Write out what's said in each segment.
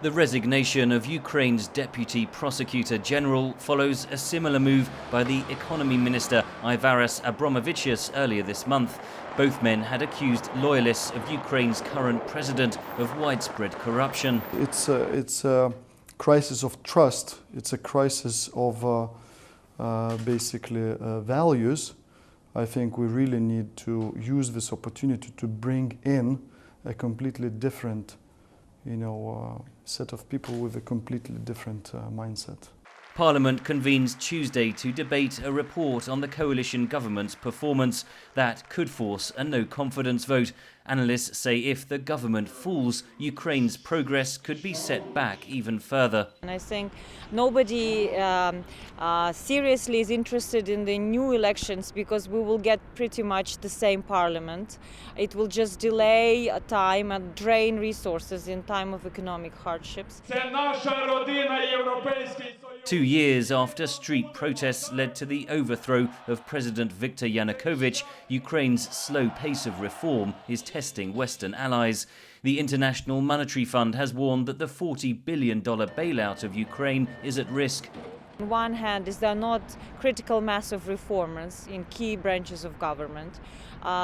The resignation of Ukraine's Deputy Prosecutor General follows a similar move by the Economy Minister Aivaras Abramovičius earlier this month. Both men had accused loyalists of Ukraine's current president of widespread corruption. It's a crisis of trust. It's a crisis of values. I think we really need to use this opportunity to bring in a completely different set of people with a completely different mindset. Parliament convenes Tuesday to debate a report on the coalition government's performance that could force a no-confidence vote. Analysts say if the government falls, Ukraine's progress could be set back even further. And I think nobody seriously is interested in the new elections because we will get pretty much the same parliament. It will just delay time and drain resources in time of economic hardships. 2 years after street protests led to the overthrow of President Viktor Yanukovych, Ukraine's slow pace of reform is testing Western allies. The International Monetary Fund has warned that the $40 billion bailout of Ukraine is at risk. On one hand, there are not critical mass of reformers in key branches of government.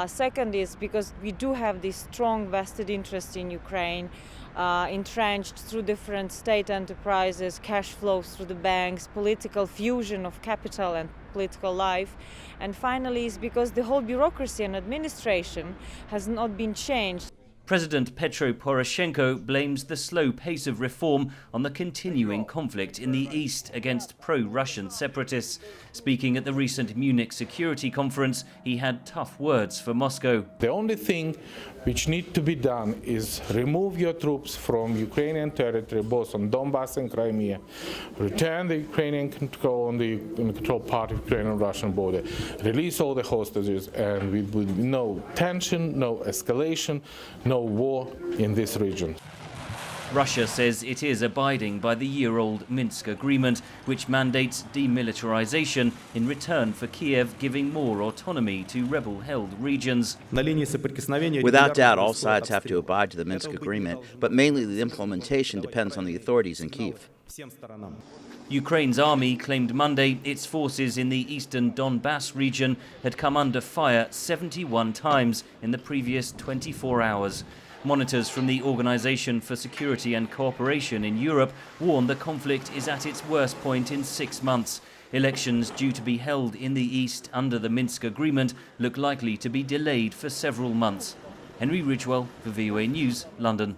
Second is because we do have this strong vested interest in Ukraine, entrenched through different state enterprises, cash flows through the banks, political fusion of capital and political life. And finally is because the whole bureaucracy and administration has not been changed. President Petro Poroshenko blames the slow pace of reform on the continuing conflict in the east against pro-Russian separatists. Speaking at the recent Munich Security Conference, he had tough words for Moscow. The only thing which needs to be done is remove your troops from Ukrainian territory, both on Donbass and Crimea, return the Ukrainian control on the control part of Ukrainian-Russian border, release all the hostages, and with no tension, no escalation, no war in this region. Russia says it is abiding by the year-old Minsk agreement, which mandates demilitarization in return for Kiev giving more autonomy to rebel-held regions. Without doubt, all sides have to abide to the Minsk agreement, but mainly the implementation depends on the authorities in Kiev. Ukraine's army claimed Monday its forces in the eastern Donbass region had come under fire 71 times in the previous 24 hours. Monitors from the Organization for Security and Cooperation in Europe warn the conflict is at its worst point in 6 months. Elections due to be held in the east under the Minsk agreement look likely to be delayed for several months. Henry Ridgwell for VOA News, London.